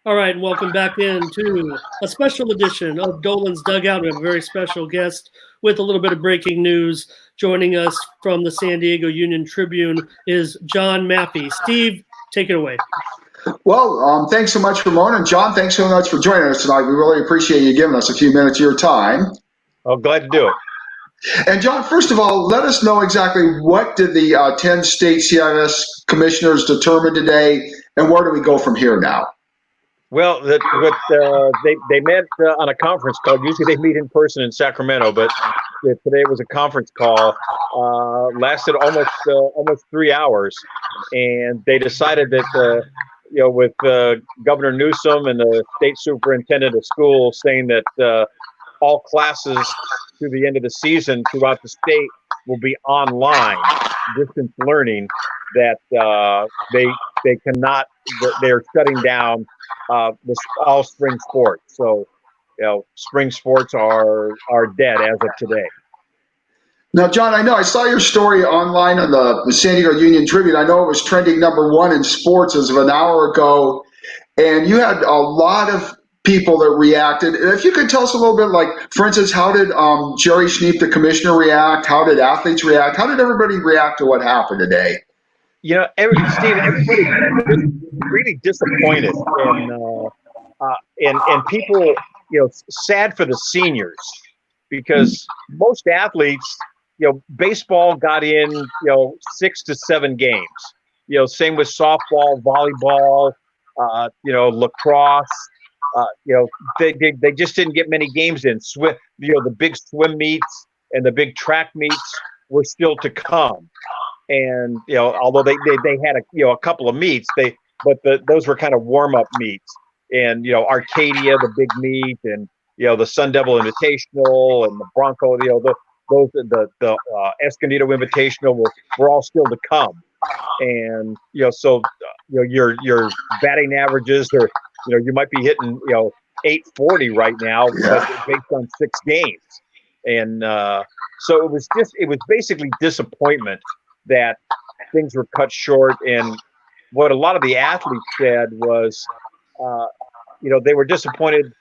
All right, and welcome back into a special edition of Dolan's Dugout. We have a very special guest with a little bit of breaking news. Joining us from the San Diego Union-Tribune is John Maffei. Steve, take it away. Well, thanks so much, Ramona. And John, thanks so much for joining us tonight. We really appreciate you giving us a few minutes of your time. Oh, glad to do it. And John, first of all, let us know exactly what did the 10 state CIS commissioners determine today, and where do we go from here now? Well, they met on a conference call. Usually they meet in person in Sacramento, but today it was a conference call. Lasted almost 3 hours, and they decided that with Governor Newsom and the state superintendent of schools saying that all classes through the end of the season throughout the state will be online, distance learning. That they cannot. They're shutting down all spring sports. So, spring sports are dead as of today. Now, John, I know I saw your story online on the San Diego Union-Tribune. I know it was trending #1 in sports as of an hour ago, and you had a lot of people that reacted. If you could tell us a little bit, like, for instance, how did Jerry Schneep, the commissioner, react? How did athletes react? How did everybody react to what happened today? Everybody was really disappointed, and people, sad for the seniors, because most athletes, baseball got in, 6 to 7 games. Same with softball, volleyball, lacrosse. They just didn't get many games in. The big swim meets and the big track meets were still to come. And although they had a couple of meets, those were kind of warm up meets. And Arcadia, the big meet, and the Sun Devil Invitational and the Bronco, the Escondido Invitational were all still to come. And so your batting averages are you might be hitting 840 right now, based on 6 games. And so it was basically disappointment that things were cut short. And what a lot of the athletes said was, they were disappointed,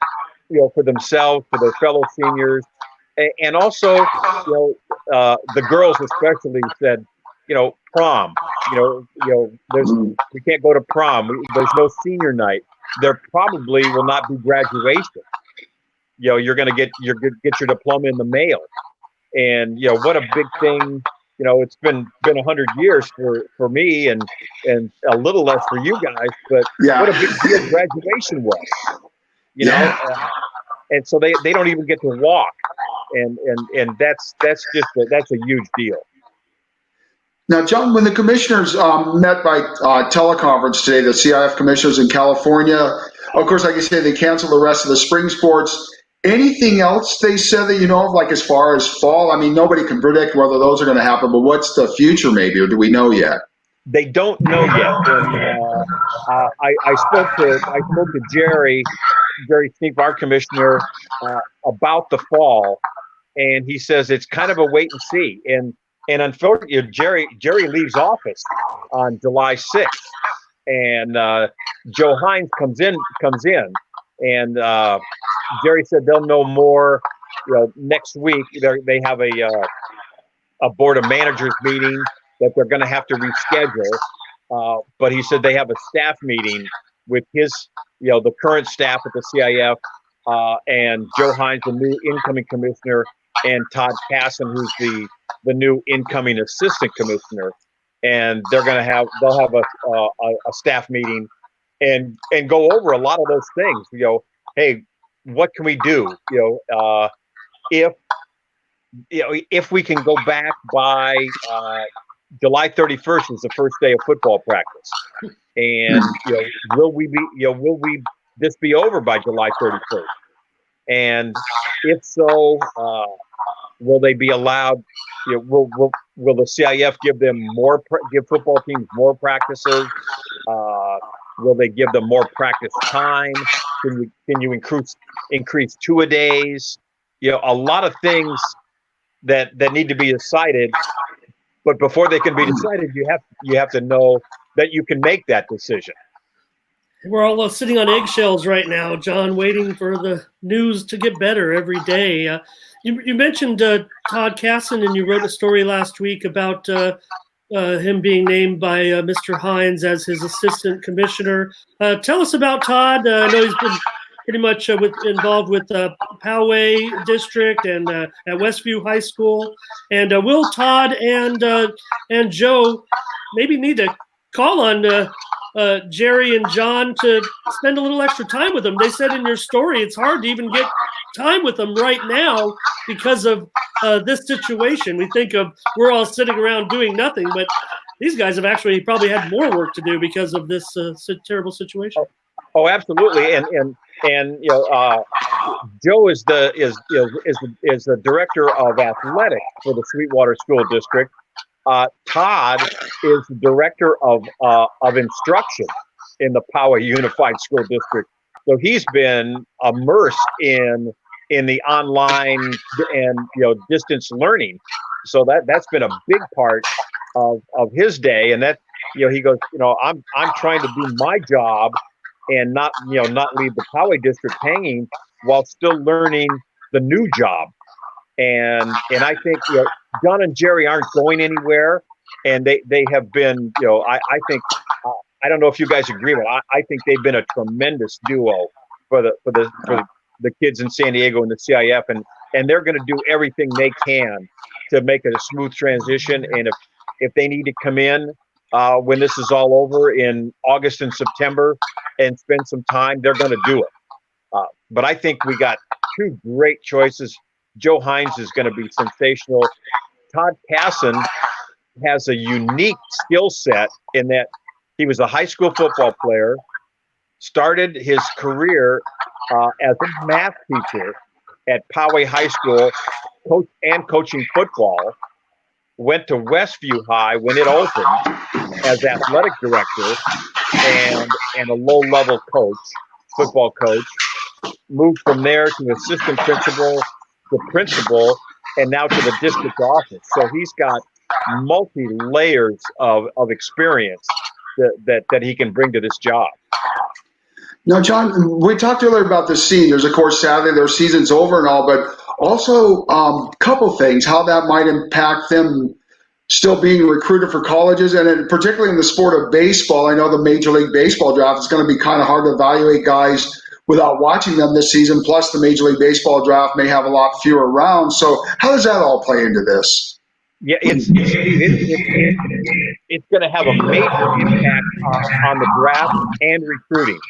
for themselves, for their fellow seniors, and also, the girls especially said, prom, we can't go to prom. There's no senior night. There probably will not be graduation. You're going to get your diploma in the mail. And, what a big thing. It's been 100 years for me and a little less for you guys, but yeah. What a big deal graduation was, and so they don't even get to walk, and that's a huge deal. Now, John, when the commissioners met by teleconference today, the CIF commissioners in California, of course, like you say, they canceled the rest of the spring sports. Anything else they said that of, like as far as fall? I mean, nobody can predict whether those are going to happen, but what's the future maybe, or do we know yet? They don't know yet. And, I spoke to Jerry Schneep, our commissioner, about the fall, and he says it's kind of a wait and see. And unfortunately, Jerry leaves office on July 6th, and Joe Hines comes in. And Jerry said they'll know more, next week. They have a board of managers meeting that they're going to have to reschedule. But he said they have a staff meeting with the current staff at the CIF, and Joe Hines, the new incoming commissioner, and Todd Casson, who's the new incoming assistant commissioner. And they'll have a staff meeting and go over a lot of those things. Hey, what can we do? If we can go back by July 31st is the first day of football practice, and will this be over by July 31st? And if so, will they be allowed? Will the CIF give them give football teams more practices? Will they give them more practice time? Can you increase 2-a-days? A lot of things that need to be decided. But before they can be decided, you have to know that you can make that decision. We're all sitting on eggshells right now, John, waiting for the news to get better every day. You mentioned Todd Casson, and you wrote a story last week about him being named by Mr. Hines as his assistant commissioner. Tell us about Todd. I know he's been pretty much involved with Poway District and at Westview High School. And will Todd and Joe maybe need to call on Jerry and John to spend a little extra time with them? They said in your story it's hard to even get time with them right now because of this situation. We think of we're all sitting around doing nothing, but these guys have actually probably had more work to do because of this terrible situation. Oh, absolutely, and Joe is the director of athletics for the Sweetwater School District. Todd is the director of instruction in the Poway Unified School District. So he's been immersed in the online and distance learning. So that's been a big part of his day. And that he goes, I'm trying to do my job and not leave the Poway district hanging while still learning the new job. And I think John and Jerry aren't going anywhere, and they have been I think I don't know if you guys agree, but I think they've been a tremendous duo for the kids in San Diego and the CIF, and they're going to do everything they can to make it a smooth transition. And if they need to come in when this is all over in August and September and spend some time, they're going to do it. But I think we got two great choices. Joe Hines is going to be sensational. Todd Casson has a unique skill set in that he was a high school football player, started his career as a math teacher at Poway High School, coaching football, went to Westview High when it opened as athletic director and a low-level coach, football coach, moved from there to assistant principal, to principal, and now to the district office. So he's got multi-layers of experience that he can bring to this job. Now, John, we talked earlier about the seniors. Of course, sadly, their season's over and all, but also a couple things, how that might impact them still being recruited for colleges, and particularly in the sport of baseball. I know the Major League Baseball draft is going to be kind of hard to evaluate guys without watching them this season, plus the Major League Baseball draft may have a lot fewer rounds. So how does that all play into this? Yeah, it's going to have a major impact on the draft and recruiting.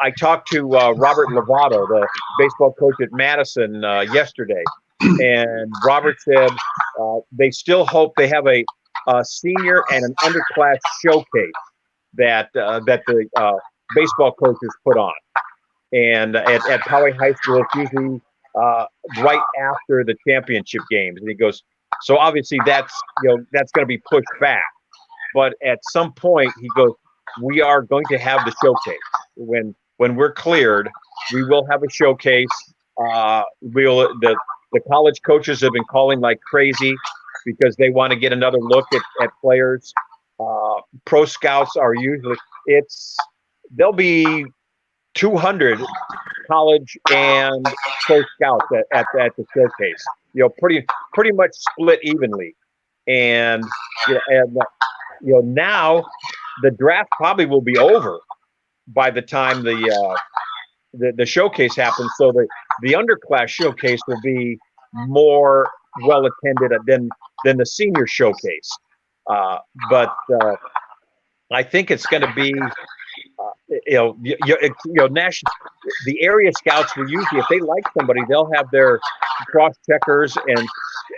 I talked to Robert Lovato, the baseball coach at Madison, yesterday, and Robert said they still hope they have a senior and an underclass showcase that the baseball coaches put on. And at Poway High School, it's usually right after the championship games. And he goes, so obviously that's going to be pushed back. But at some point, he goes, we are going to have the showcase. When we're cleared, we will have a showcase. The college coaches have been calling like crazy because they want to get another look at players. Pro scouts are usually there'll be 200 college and pro scouts at the showcase. Pretty much split evenly, and now the draft probably will be over by the time the showcase happens. So the underclass showcase will be more well attended than the senior showcase. But I think it's going to be. National. The area scouts will usually, if they like somebody, they'll have their cross checkers and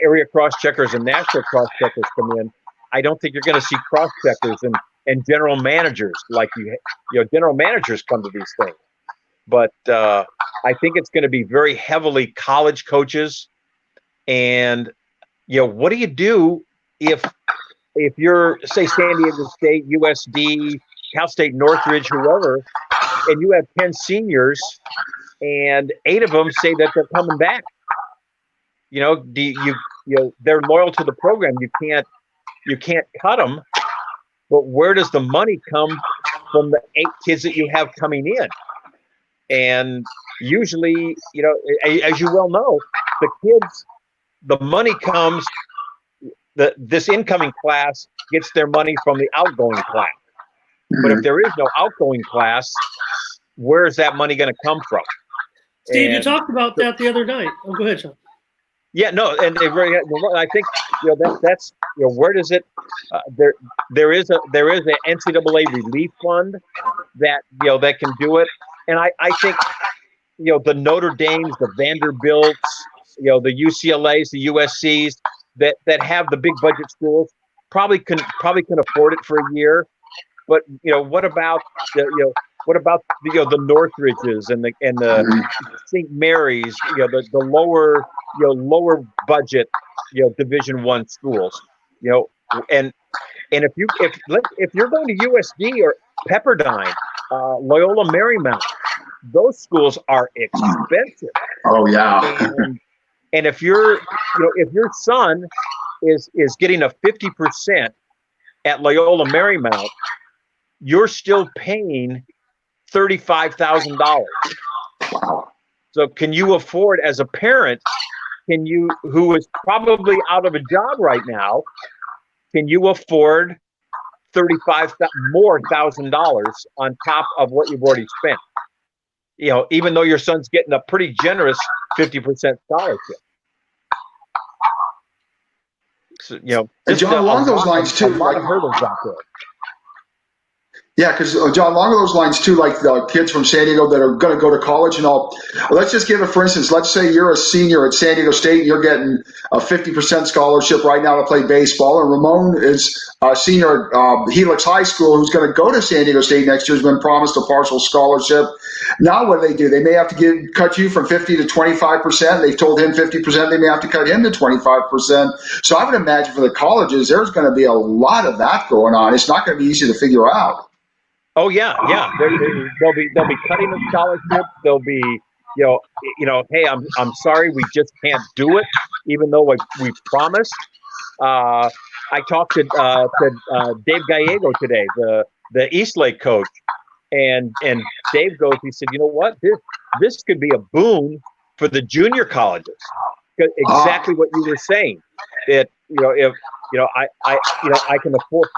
area cross checkers and national cross checkers come in. I don't think you're going to see cross checkers and general managers like general managers come to these things. But I think it's going to be very heavily college coaches. And what do you do if you're, say, San Diego State, USD, Cal State Northridge, whoever, and you have 10 seniors and 8 of them say that they're coming back? They're loyal to the program. You can't cut them, but where does the money come from the 8 kids that you have coming in. And usually, as you well know, the kids, the money comes, this incoming class gets their money from the outgoing class. But if there is no outgoing class, where is that money going to come from? Steve, you talked about that the other night. Oh, go ahead, Sean. Yeah, no, and I think that's where does it? There is a NCAA relief fund that that can do it, and I think the Notre Dames, the Vanderbilts, the UCLA's, the USC's that have the big budget schools probably can afford it for a year. But what about the Northridges and the St. Mary's, the lower budget Division I schools, and if you're going to USD or Pepperdine, Loyola Marymount, those schools are expensive. Oh yeah. And if your son is getting a 50% at Loyola Marymount, you're still paying $35,000. So can you afford, as a parent, who is probably out of a job right now, can you afford $35,000 on top of what you've already spent? Even though your son's getting a pretty generous 50% scholarship. So, and John, along those lines too, a lot of hurdles out there. Yeah, because John, along those lines too, like the kids from San Diego that are going to go to college and all. Let's just give it, for instance, let's say you're a senior at San Diego State and you're getting a 50% scholarship right now to play baseball, and Ramon is a senior at Helix High School who's going to go to San Diego State next year, has been promised a partial scholarship. Now what do? They may have to cut you from 50 to 25%. They've told him 50%. They may have to cut him to 25%. So I would imagine for the colleges, there's going to be a lot of that going on. It's not going to be easy to figure out. Oh yeah. They'll be cutting the scholarships. They'll be, hey, I'm sorry, we just can't do it, even though we promised. I talked to Dave Gallego today, the Eastlake coach, and Dave goes, he said, you know what, this could be a boon for the junior colleges. Exactly what you were saying. That if I can afford,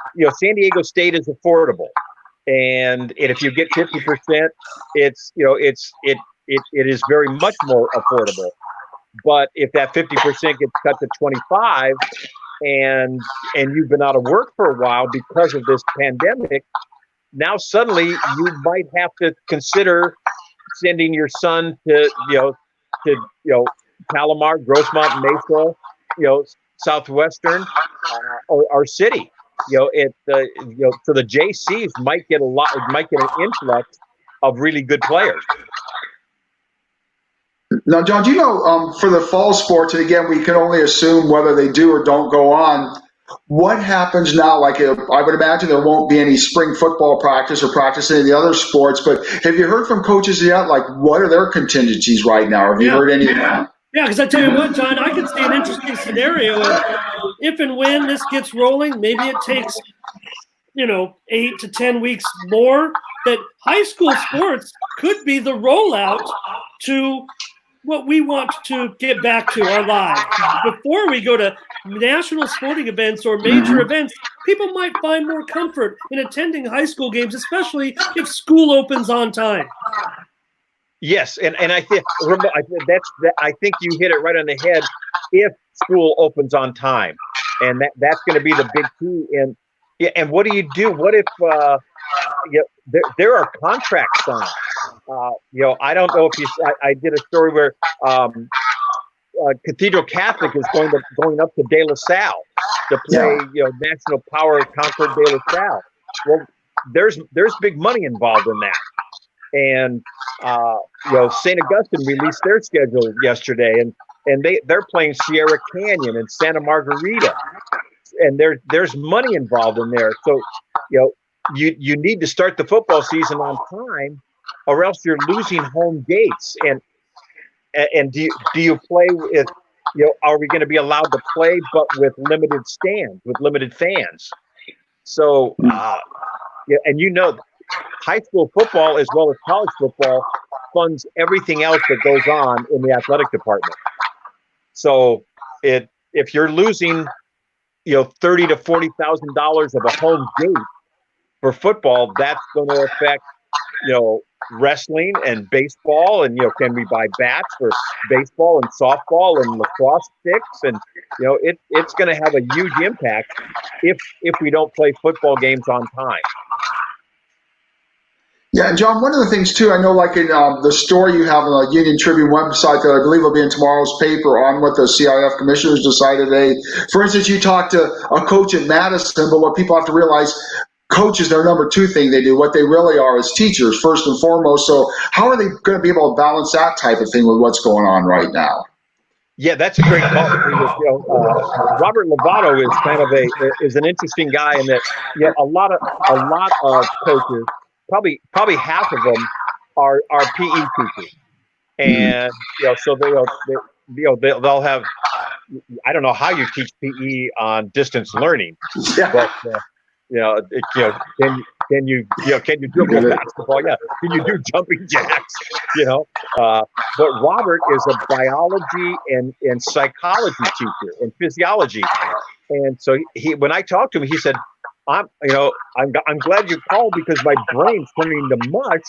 San Diego State is affordable. And if you get 50%, it is very much more affordable. But if that 50% gets cut to 25, and you've been out of work for a while because of this pandemic, now suddenly you might have to consider sending your son to Palomar, Grossmont, Mesa, Southwestern, or City. So the JCs might get an influx of really good players. Now, John, do you know, for the fall sports, and again, we can only assume whether they do or don't go on, what happens now? Like, I would imagine there won't be any spring football practice or practice any of the other sports, but have you heard from coaches yet? Like, what are their contingencies right now? Have you heard any of that? Yeah, because I tell you what, John, I can see an interesting scenario of if and when this gets rolling, maybe it takes, 8 to 10 weeks more, that high school sports could be the rollout to what we want to get back to our lives. Before we go to national sporting events or major events, people might find more comfort in attending high school games, especially if school opens on time. Yes, and I think I think you hit it right on the head. If school opens on time, and that's going to be the big key. And what do you do? What if there are contracts signed? I don't know if I did a story where Cathedral Catholic is going up to De La Salle to play National Power Concord De La Salle. Well, there's big money involved in that. And St. Augustine released their schedule yesterday, and they're playing Sierra Canyon and Santa Margarita, and there's money involved in there. So you need to start the football season on time, or else you're losing home gates. And do you play with are we going to be allowed to play but with limited stands, with limited fans? So and high school football as well as college football funds everything else that goes on in the athletic department. So if you're losing, $30,000 to $40,000 of a home gate for football, that's going to affect, wrestling and baseball, and can we buy bats for baseball and softball and lacrosse sticks, and it's going to have a huge impact if we don't play football games on time. Yeah, and John, one of the things too, I know like in the story you have on the Union-Tribune website that I believe will be in tomorrow's paper on what the CIF commissioners decided today. For instance, you talked to a coach at Madison, but what people have to realize, coaches, their number two thing they do. What they really are is teachers, first and foremost. So how are they going to be able to balance that type of thing with what's going on right now? Yeah, that's a great call. Robert Lovato is kind of is an interesting guy in that a lot of coaches, probably half of them are PE teachers, and so they'll have, I don't know how you teach PE on distance learning, but can you dribble basketball? Yeah. Can you do jumping jacks? But Robert is a biology and psychology teacher and physiology, and so when I talked to him, he said, I'm glad you called because my brain's turning to mush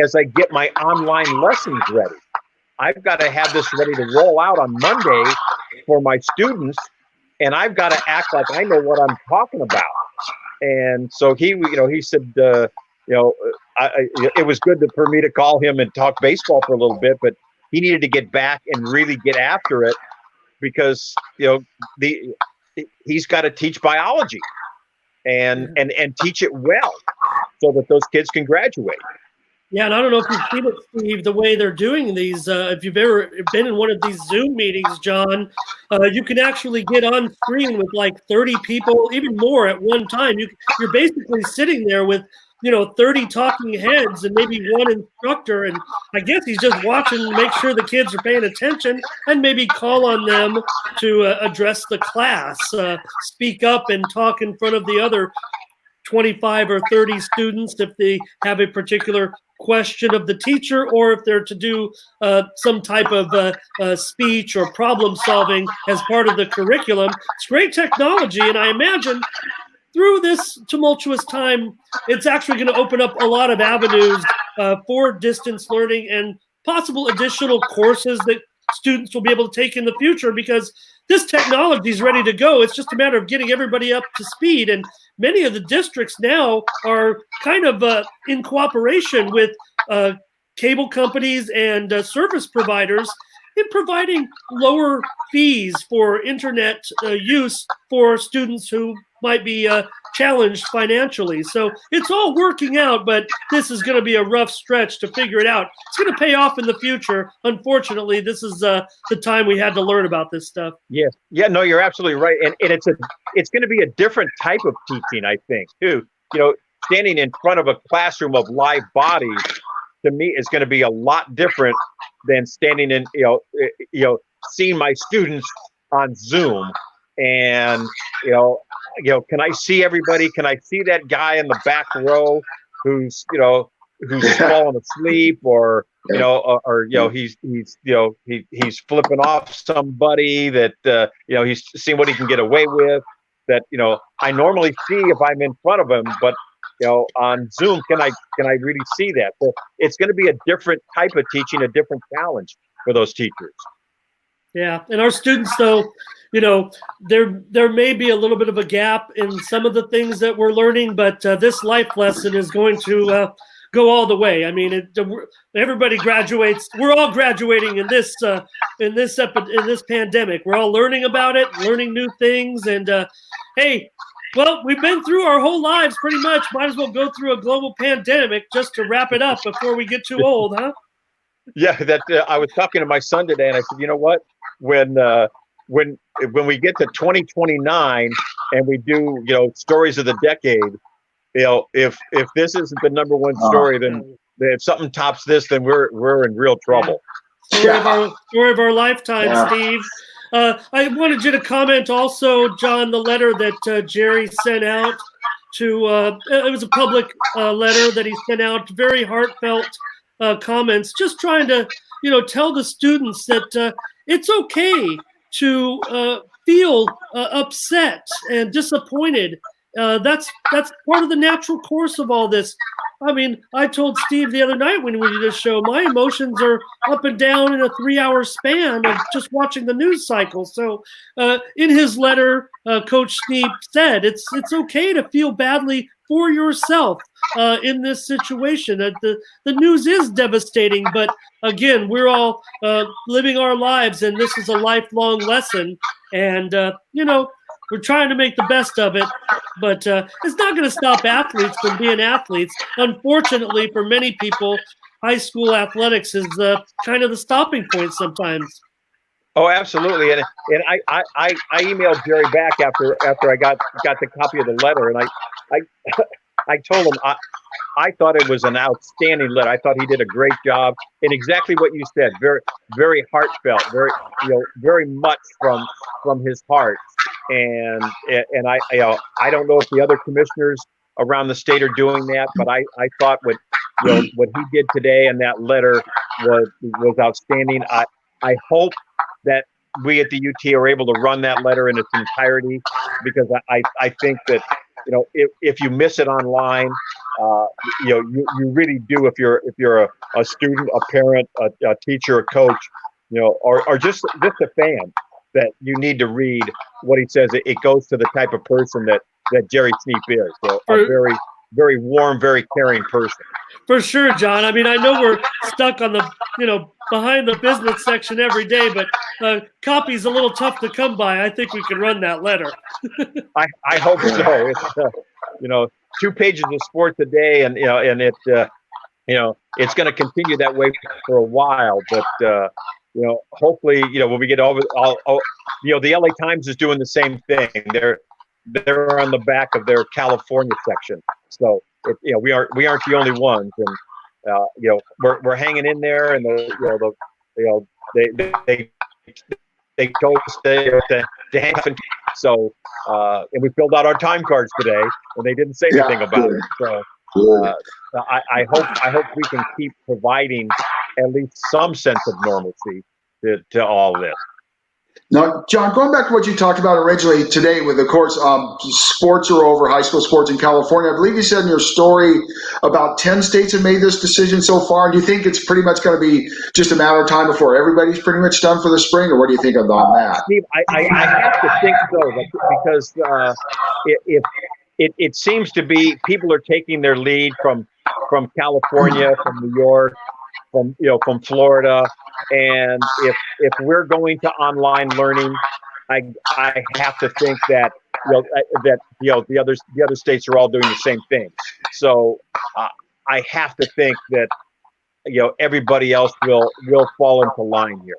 as I get my online lessons ready. I've got to have this ready to roll out on Monday for my students, and I've got to act like I know what I'm talking about. And so he said, it was good for me to call him and talk baseball for a little bit, but he needed to get back and really get after it because he's got to teach biology and teach it well so that those kids can graduate. Yeah, and I don't know if you've seen it, Steve, the way they're doing these. If you've ever been in one of these Zoom meetings, John, you can actually get on screen with like 30 people, even more at one time. You're basically sitting there with 30 talking heads and maybe one instructor, and I guess he's just watching to make sure the kids are paying attention and maybe call on them to address the class, speak up and talk in front of the other 25 or 30 students if they have a particular question of the teacher, or if they're to do some type of speech or problem solving as part of the curriculum. It's great technology, and I imagine through this tumultuous time, it's actually going to open up a lot of avenues for distance learning and possible additional courses that students will be able to take in the future, because this technology is ready to go. It's just a matter of getting everybody up to speed. And many of the districts now are kind of in cooperation with cable companies and service providers in providing lower fees for internet use for students who might be challenged financially. So it's all working out, but this is going to be a rough stretch to figure it out. It's going to pay off in the future. Unfortunately, this is the time we had to learn about this stuff. Yes. Yeah, no, you're absolutely right. And it's going to be a different type of teaching, I think, too. Standing in front of a classroom of live bodies, to me, is going to be a lot different than standing in, seeing my students on Zoom and, can I see everybody? Can I see that guy in the back row who's falling asleep, or he's flipping off somebody that he's seeing what he can get away with, that I normally see if I'm in front of him, but on Zoom, can I really see that? So it's going to be a different type of teaching, a different challenge for those teachers. Yeah, and our students, though, there may be a little bit of a gap in some of the things that we're learning, but this life lesson is going to go all the way. I mean, everybody graduates. We're all graduating in this pandemic. We're all learning about it, learning new things, and hey. Well, we've been through our whole lives pretty much. Might as well go through a global pandemic just to wrap it up before we get too old, huh? Yeah, I was talking to my son today, and I said, you know what? When we get to 2029 and we do stories of the decade, if this isn't the number one story, then if something tops this, then we're in real trouble. Yeah. Story of our lifetime, Steve. I wanted you to comment also, John, the letter that Jerry sent out to it was a public letter that he sent out, very heartfelt comments, just trying to tell the students that it's okay to feel upset and disappointed. That's part of the natural course of all this. I mean, I told Steve the other night when we did this show, my emotions are up and down in a 3-hour span of just watching the news cycle. So in his letter, Coach Sneap said it's okay to feel badly for yourself in this situation. That the news is devastating, but again, we're all living our lives, and this is a lifelong lesson. And we're trying to make the best of it, but it's not going to stop athletes from being athletes. Unfortunately, for many people, high school athletics is kind of the stopping point sometimes. Oh, absolutely. And I emailed Jerry back after I got the copy of the letter, and I told him I thought it was an outstanding letter. I thought he did a great job, and exactly what you said, very, very heartfelt, very much from his heart. And I don't know if the other commissioners around the state are doing that, but I thought what he did today and that letter was outstanding. I hope that we at the UT are able to run that letter in its entirety, because I think that if you miss it online, you really do. If you're a student, a parent, a teacher, a coach, or just a fan, that you need to read what he says. It goes to the type of person that Jerry Sneap is. So a very, very warm, very caring person. For sure, John. I mean, I know we're stuck on the, behind the business section every day, but copy's a little tough to come by. I think we can run that letter. I hope so. It's, 2 pages of sports a day, and it's going to continue that way for a while, but hopefully, when we get over the LA Times is doing the same thing. They're on the back of their California section. So we aren't the only ones, and we're hanging in there, and they told us to hang up, and so and we filled out our time cards today, and they didn't say anything about it. So I hope we can keep providing at least some sense of normalcy to all this. Now, John, going back to what you talked about originally today with, of course, sports are over, high school sports in California. I believe you said in your story about 10 states have made this decision so far. Do you think it's pretty much going to be just a matter of time before everybody's pretty much done for the spring, or what do you think on that? Steve, I have to think so, because it seems to be people are taking their lead from California, from New York, from Florida, and if we're going to online learning, I have to think that the other states are all doing the same thing. So I have to think that everybody else will fall into line here.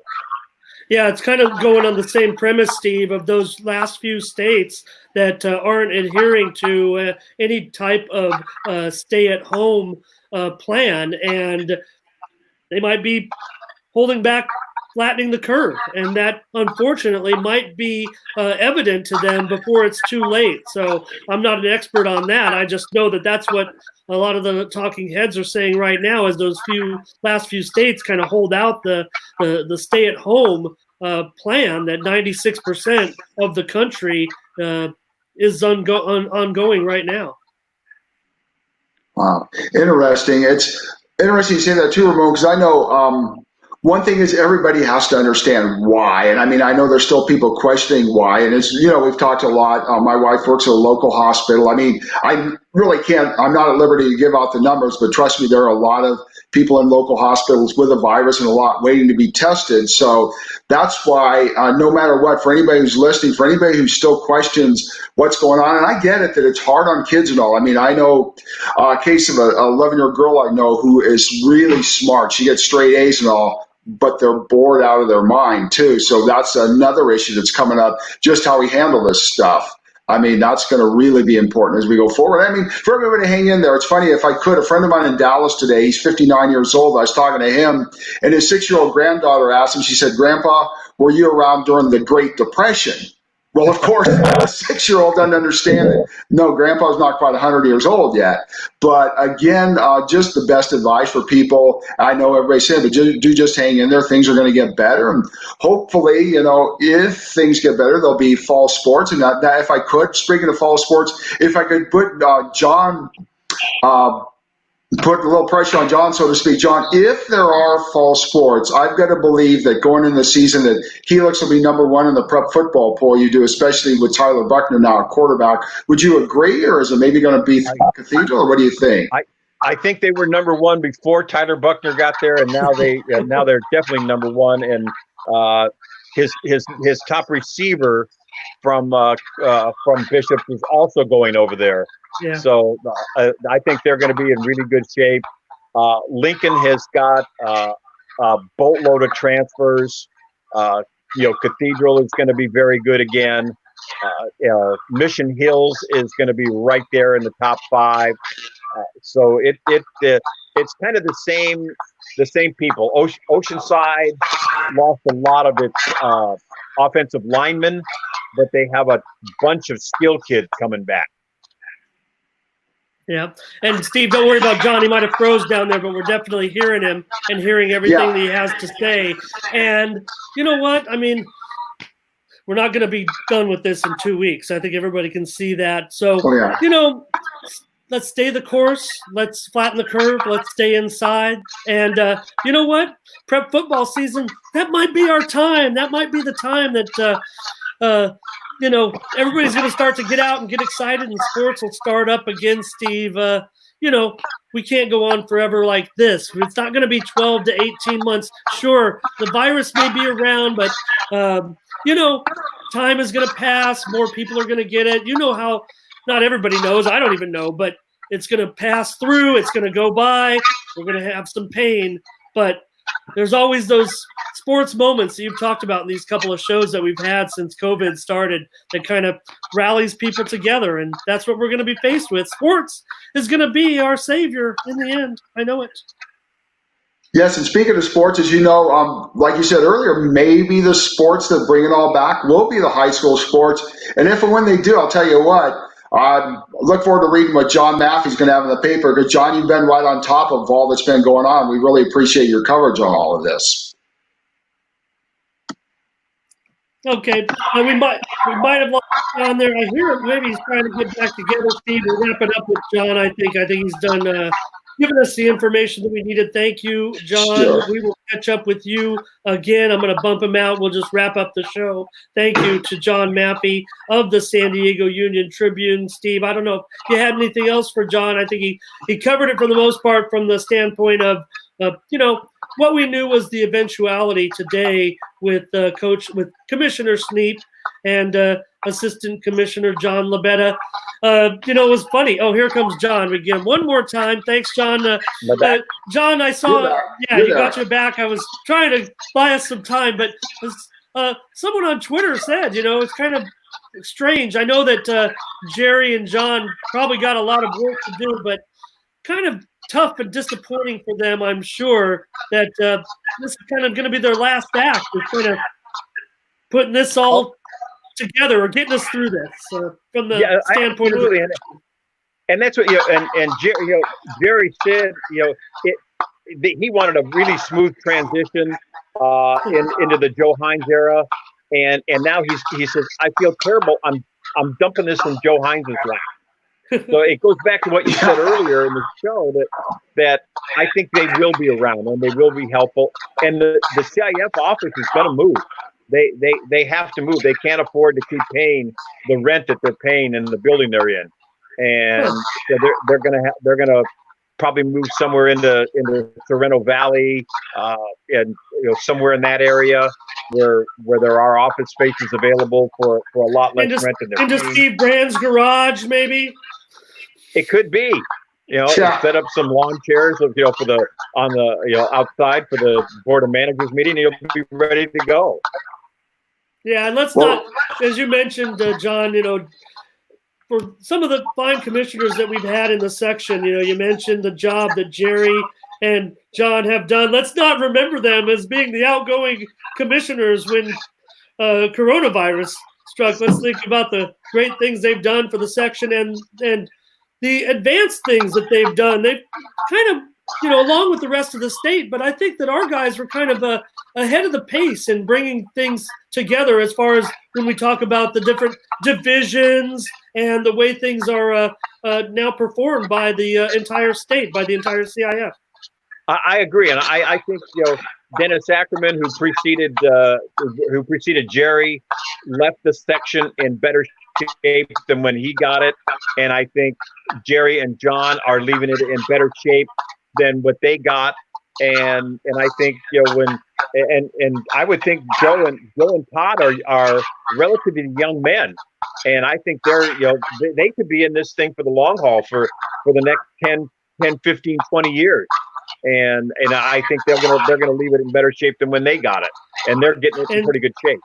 Yeah, it's kind of going on the same premise, Steve, of those last few states that aren't adhering to any type of stay-at-home plan, and they might be holding back, flattening the curve, and that unfortunately might be evident to them before it's too late. So I'm not an expert on that. I just know that that's what a lot of the talking heads are saying right now, as those last few states kind of hold out the stay-at-home plan that 96% of the country is ongoing right now. Wow, interesting. It's interesting you say that too, Ramon, because I know one thing is everybody has to understand why. And I mean, I know there's still people questioning why. And it's, we've talked a lot. My wife works at a local hospital. I mean, I really can't, I'm not at liberty to give out the numbers, but trust me, there are a lot of people in local hospitals with a virus and a lot waiting to be tested. So that's why no matter what, for anybody who's listening, for anybody who still questions what's going on, and I get it that it's hard on kids and all. I mean, I know a case of a 11-year-old girl I know who is really smart. She gets straight A's and all, but they're bored out of their mind too. So that's another issue that's coming up, just how we handle this stuff. I mean, that's going to really be important as we go forward. I mean, for everybody to hang in there. It's funny, if I could, a friend of mine in Dallas today, he's 59 years old. I was talking to him, and his 6-year-old granddaughter asked him, she said, "Grandpa, were you around during the Great Depression?" Well, of course, a 6-year-old doesn't understand that. No, Grandpa's not quite 100 years old yet. But again, just the best advice for people. I know everybody said, but do just hang in there. Things are going to get better, and hopefully, if things get better, there'll be fall sports. And that if I could, speaking of fall sports, if I could put John. Put a little pressure on John, so to speak. John, if there are fall sports, I've got to believe that going into the season that Helix will be number one in the prep football poll you do, especially with Tyler Buckner now at quarterback. Would you agree, or is it maybe going to be Cathedral, or what do you think? I think they were number one before Tyler Buckner got there, and now they're definitely number one. And his top receiver from Bishop is also going over there. Yeah. So I think they're going to be in really good shape. Lincoln has got a boatload of transfers. Cathedral is going to be very good again. Mission Hills is going to be right there in the top 5. So it's kind of the same people. Oceanside lost a lot of its offensive linemen, but they have a bunch of skill kids coming back. Yeah. And Steve, don't worry about John. He might have froze down there, but we're definitely hearing him and hearing everything that he has to say. And you know what? I mean, we're not going to be done with this in 2 weeks. I think everybody can see that. So, let's stay the course. Let's flatten the curve. Let's stay inside. And you know what? Prep football season, that might be our time. That might be the time that everybody's going to start to get out and get excited, and sports will start up again, Steve. We can't go on forever like this. It's not going to be 12 to 18 months. Sure, the virus may be around, but, time is going to pass. More people are going to get it. You know how not everybody knows. I don't even know, but it's going to pass through. It's going to go by. We're going to have some pain, but there's always those sports moments that you've talked about in these couple of shows that we've had since COVID started that kind of rallies people together. And that's what we're going to be faced with. Sports is going to be our savior in the end. I know it. Yes, and speaking of sports, as you know, like you said earlier, maybe the sports that bring it all back will be the high school sports. And if and when they do, I'll tell you what, look forward to reading what John Maffei's going to have in the paper, because, John, you've been right on top of all that's been going on. We really appreciate your coverage on all of this. Okay, we might have lost John there. I hear it. Maybe he's trying to get back together. Steve, we'll wrap it up with John. I think he's done giving us the information that we needed. Thank you, John. Sure. We will catch up with you again. I'm going to bump him out. We'll just wrap up the show. Thank you to John Maffei of the San Diego Union-Tribune. Steve, I don't know if you had anything else for John. I think he covered it for the most part from the standpoint of what we knew was the eventuality today with Commissioner Sneap and Assistant Commissioner John Labetta. It was funny. Oh, here comes John again. One more time. Thanks, John. John, I saw. You got your back. I was trying to buy us some time, but someone on Twitter said, it's kind of strange. I know that Jerry and John probably got a lot of work to do, but kind of tough and disappointing for them, I'm sure, that this is kind of going to be their last act. They're kind of putting this all together or getting us through this from the standpoint of and that's what and Jerry said he wanted a really smooth transition into the Joe Hines era, and now he says, I feel terrible, I'm dumping this in Joe Hines' lap. So it goes back to what you said earlier in the show that I think they will be around and they will be helpful, and the CIF office is going to move. They have to move. They can't afford to keep paying the rent that they're paying in the building they're in, and so they're gonna probably move somewhere in the Sorrento Valley, and somewhere in that area where there are office spaces available for a lot less rent than they're paying. Into Steve Brand's garage, maybe. It could be. Set up some lawn chairs, for the outside for the board of managers meeting. You'll be ready to go. Yeah, and let's not, as you mentioned, John, for some of the fine commissioners that we've had in the section, you mentioned the job that Jerry and John have done. Let's not remember them as being the outgoing commissioners when coronavirus struck. Let's think about the great things they've done for the section and the advanced things that they've done. They've kind of, along with the rest of the state, but I think that our guys were kind of ahead of the pace in bringing things together as far as when we talk about the different divisions and the way things are now performed by the entire state, by the entire CIF. I agree, and I think Dennis Ackerman, who preceded Jerry, left the section in better shape than when he got it, and I think Jerry and John are leaving it in better shape than what they got, and I think and I would think Joe and Todd are relatively young men, and I think they could be in this thing for the long haul for the next 10, 15, 20 years. And I think they're gonna leave it in better shape than when they got it, and they're getting it in pretty good shape.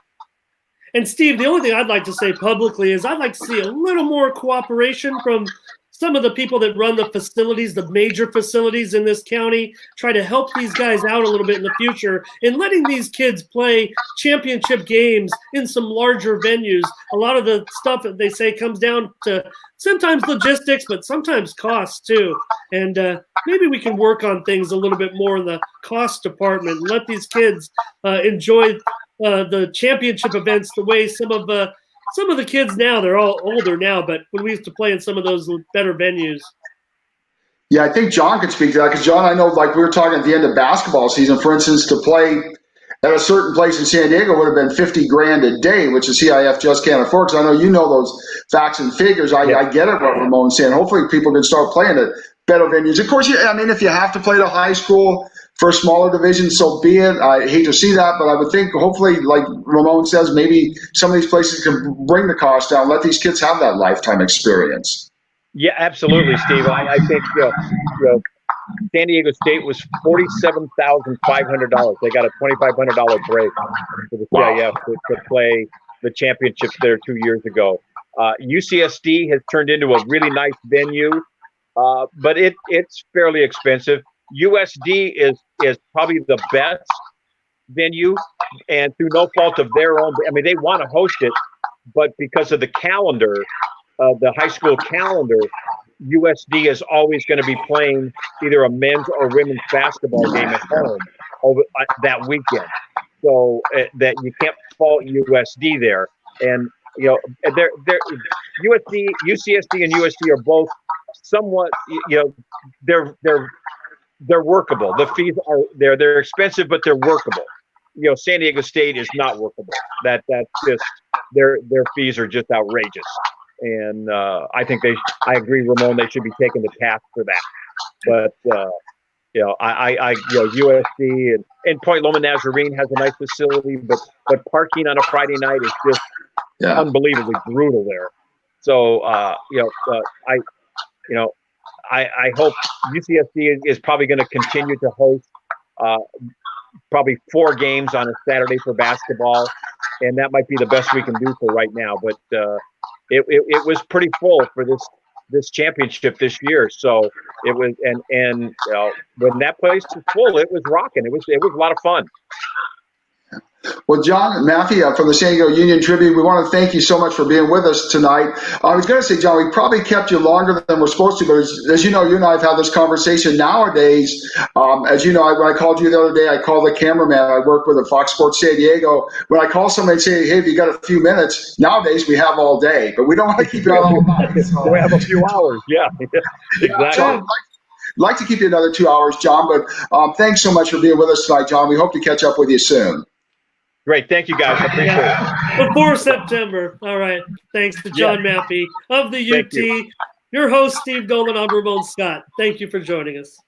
And Steve, the only thing I'd like to say publicly is I'd like to see a little more cooperation from some of the people that run the facilities, the major facilities in this county, try to help these guys out a little bit in the future in letting these kids play championship games in some larger venues. A lot of the stuff that they say comes down to sometimes logistics, but sometimes costs too. And maybe we can work on things a little bit more in the cost department and let these kids enjoy the championship events the way some of the kids now, they're all older now, but when we used to play in some of those better venues. Yeah, I think John could speak to that because, John, I know like we were talking at the end of basketball season, for instance, to play at a certain place in San Diego would have been $50,000 a day, which the CIF just can't afford. Because I know you know those facts and figures. I get it what Ramon's saying. Hopefully people can start playing at better venues. Of course, if you have to play the high school for a smaller division, so be it. I hate to see that, but I would think hopefully, like Ramon says, maybe some of these places can bring the cost down, let these kids have that lifetime experience. Yeah, absolutely, Steve. I think San Diego State was $47,500. They got a $2,500 break for the CIF to play the championships there 2 years ago. UCSD has turned into a really nice venue, but it's fairly expensive. USD is probably the best venue, and through no fault of their own. I mean, they want to host it, but because of the calendar, the high school calendar, USD is always going to be playing either a men's or women's basketball game at home over that weekend. So that you can't fault USD there. And they're UCSD and USD are both somewhat, they're workable. The fees are they're expensive, but they're workable. San Diego State is not workable. That's just their fees are just outrageous. And I think I agree, Ramon, they should be taken to task for that. But USD and Point Loma Nazarene has a nice facility, but parking on a Friday night is just unbelievably brutal there. So I hope UCSD is probably going to continue to host probably 4 games on a Saturday for basketball, and that might be the best we can do for right now. But it was pretty full for this championship this year. So it was, and when that place was full, it was rocking. It was a lot of fun. Well, John Maffei from the San Diego Union-Tribune, we want to thank you so much for being with us tonight. I was going to say, John, we probably kept you longer than we're supposed to, but as you know, you and I have had this conversation nowadays. As you know, when I called you the other day, I called the cameraman. I work with a Fox Sports San Diego. When I call somebody and say, hey, have you got a few minutes? Nowadays, we have all day, but we don't want to keep you on all night. So. We have a few hours, yeah. Exactly. John, I'd like to keep you another 2 hours, John, but thanks so much for being with us tonight, John. We hope to catch up with you soon. Great. Thank you, guys. I appreciate it. Before September. All right. Thanks to John Maffei of the UT. Your host, Steve Dolan, I'm Ramon Scott. Thank you for joining us.